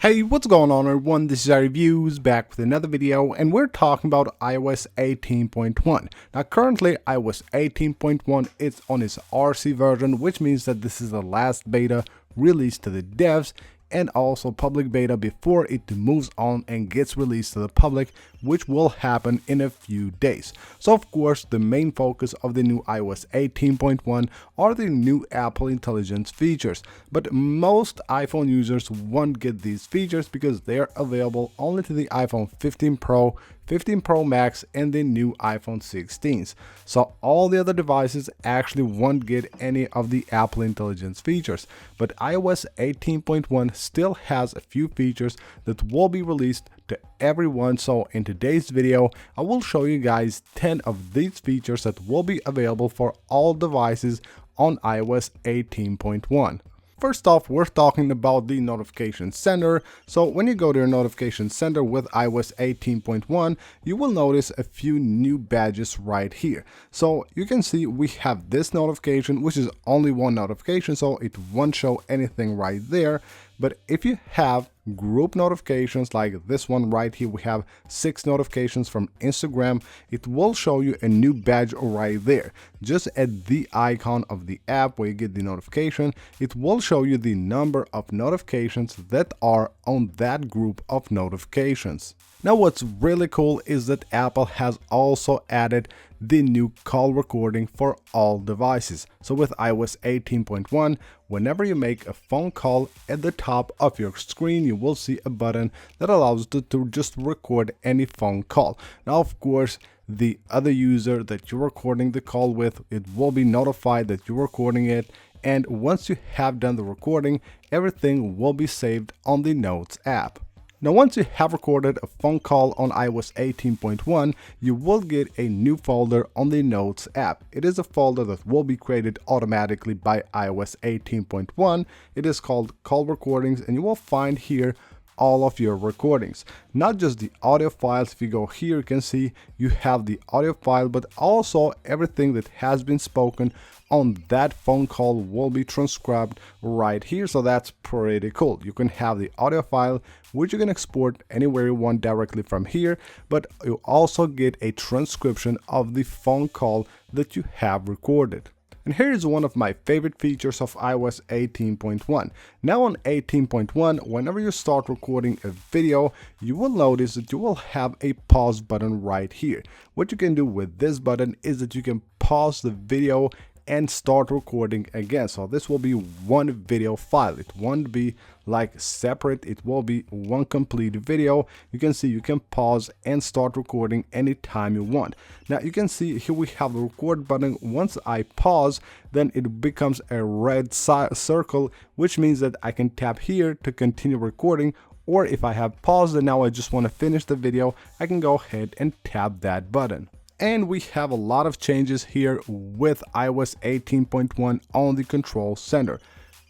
Hey, what's going on everyone, this is iReviews back with another video, and we're talking about iOS 18.1. Now currently iOS 18.1 is on its RC version, which means that this is the last beta released to the devs and also public beta before it moves on and gets released to the public, which will happen in a few days. So of course the main focus of the new iOS 18.1 are the new Apple Intelligence features, but most iPhone users won't get these features because they're available only to the iPhone 15 Pro, 15 Pro Max and the new iPhone 16s. So all the other devices actually won't get any of the Apple Intelligence features, but iOS 18.1 still has a few features that will be released to everyone. So in today's video I will show you guys 10 of these features that will be available for all devices on iOS 18.1. First off, we're talking about the notification center. So when you go to your notification center with iOS 18.1, you will notice a few new badges right here. So you can see we have this notification, which is only one notification, so it won't show anything right there. But if you have group notifications like this one right here, we have 6 notifications from Instagram, it will show you a new badge right there. Just at the icon of the app where you get the notification, it will show you the number of notifications that are on that group of notifications. Now what's really cool is that Apple has also added the new call recording for all devices. So with iOS 18.1, whenever you make a phone call, at the top of your screen you will see a button that allows you to just record any phone call. Now of course the other user that you're recording the call with, it will be notified that you're recording it, and once you have done the recording, everything will be saved on the Notes app. Now once you have recorded a phone call on iOS 18.1, you will get a new folder on the Notes app. It is a folder that will be created automatically by iOS 18.1. It is called Call Recordings, and you will find here all of your recordings, not just the audio files. If you go here, you can see you have the audio file, but also everything that has been spoken on that phone call will be transcribed right here. So that's pretty cool. You can have the audio file, which you can export anywhere you want directly from here, but you also get a transcription of the phone call that you have recorded. And here is one of my favorite features of iOS 18.1. Now on 18.1, whenever you start recording a video, you will notice that you will have a pause button right here. What you can do with this button is that you can pause the video and start recording again. So this will be one video file. It won't be like separate, it will be one complete video. You can see you can pause and start recording anytime you want. Now you can see here we have the record button. Once I pause, then it becomes a red circle, which means that I can tap here to continue recording, or if I have paused and now I just want to finish the video, I can go ahead and tap that button. And we have a lot of changes here with iOS 18.1 on the control center.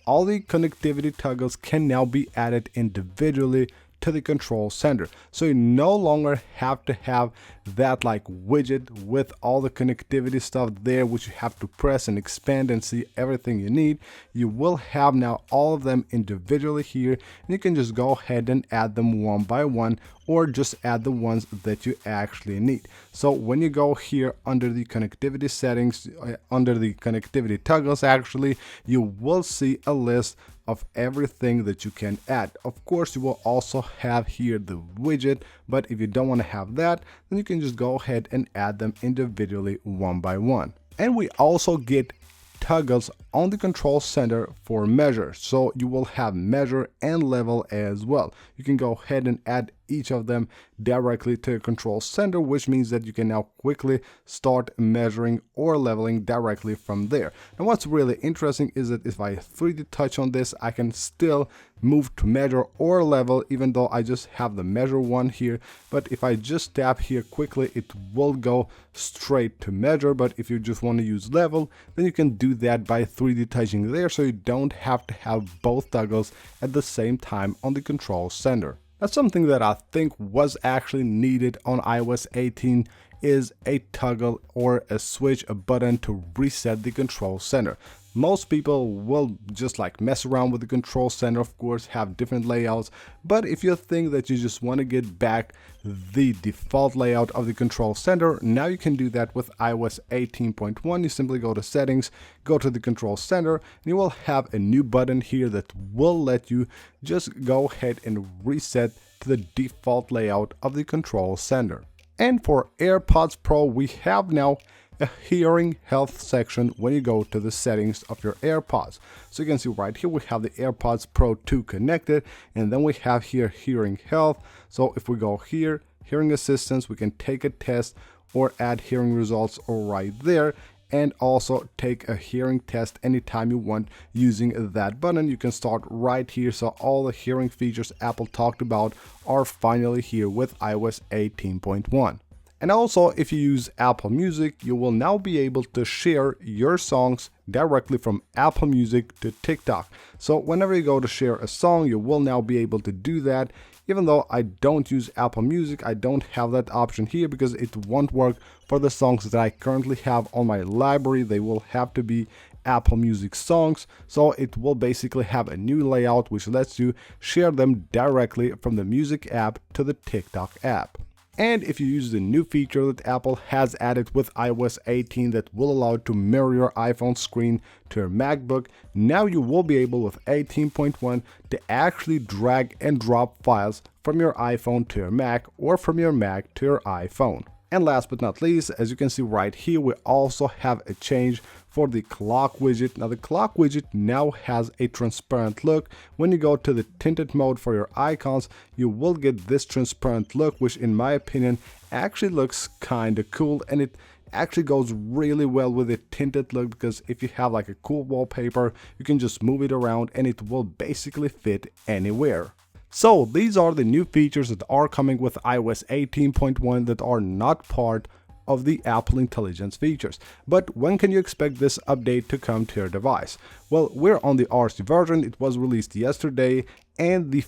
All the connectivity toggles can now be added individually to the control center. So you no longer have to have that like widget with all the connectivity stuff there, which you have to press and expand and see everything you need. You will have now all of them individually here, and you can just go ahead and add them one by one, or just add the ones that you actually need. So when you go here under the connectivity settings, under the connectivity toggles actually, you will see a list of everything that you can add. Of course you will also have here the widget, but if you don't want to have that, then you can just go ahead and add them individually one by one. And we also get toggles on the control center for measure, so you will have measure and level as well. You can go ahead and add each of them directly to the control center, which means that you can now quickly start measuring or leveling directly from there. And what's really interesting is that if I 3D touch on this, I can still move to measure or level, even though I just have the measure one here. But if I just tap here quickly, it will go straight to measure. But if you just want to use level, then you can do that by 3D touching there, so you don't have to have both toggles at the same time on the control center. That's something that I think was actually needed on iOS 18 is a toggle or a switch, a button to reset the control center. Most people will just like mess around with the control center, of course, have different layouts. But if you think that you just want to get back the default layout of the control center, now you can do that with iOS 18.1. You simply go to settings, go to the control center, and you will have a new button here that will let you just go ahead and reset to the default layout of the control center. And for AirPods Pro, we have now a hearing health section when you go to the settings of your AirPods. So you can see right here we have the AirPods Pro 2 connected, and then we have here hearing health. So if we go here, hearing assistance, we can take a test or add hearing results right there, and also take a hearing test anytime you want using that button. You can start right here. So all the hearing features Apple talked about are finally here with iOS 18.1. And also, if you use Apple Music, you will now be able to share your songs directly from Apple Music to TikTok. So whenever you go to share a song, you will now be able to do that. Even though I don't use Apple Music, I don't have that option here because it won't work for the songs that I currently have on my library. They will have to be Apple Music songs. So it will basically have a new layout which lets you share them directly from the Music app to the TikTok app. And if you use the new feature that Apple has added with iOS 18 that will allow you to mirror your iPhone screen to your MacBook, now you will be able with 18.1 to actually drag and drop files from your iPhone to your Mac or from your Mac to your iPhone. And last but not least, as you can see right here, we also have a change for the clock widget. Now the clock widget now has a transparent look. When you go to the tinted mode for your icons, you will get this transparent look, which in my opinion actually looks kind of cool, and it actually goes really well with the tinted look because if you have like a cool wallpaper, you can just move it around and it will basically fit anywhere. So these are the new features that are coming with iOS 18.1 that are not part of the Apple Intelligence features. But when can you expect this update to come to your device? Well, we're on the RC version. It was released yesterday, and the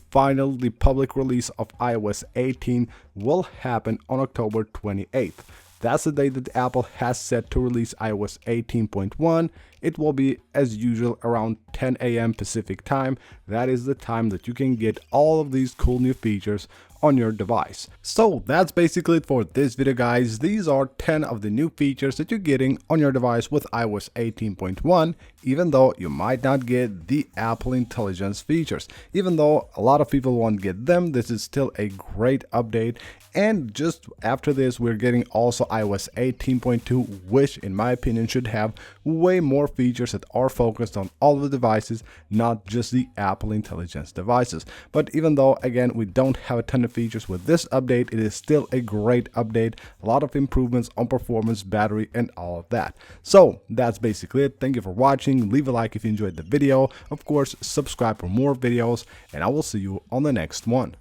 public release of iOS 18 will happen on October 28th. That's the date that Apple has set to release iOS 18.1. It will be, as usual, around 10 a.m. Pacific time. That is the time that you can get all of these cool new features on your device. So that's basically it for this video, guys. These are 10 of the new features that you're getting on your device with iOS 18.1, even though you might not get the Apple Intelligence features. Even though a lot of people won't get them, this is still a great update. And just after this, we're getting also iOS 18.2, which in my opinion should have way more features that are focused on all of the devices, not just the Apple Intelligence devices. But even though, again, we don't have a ton of features with this update, it is still a great update. A lot of improvements on performance, battery, and all of that. So that's basically it. Thank you for watching. Leave a like if you enjoyed the video. Of course, subscribe for more videos, and I will see you on the next one.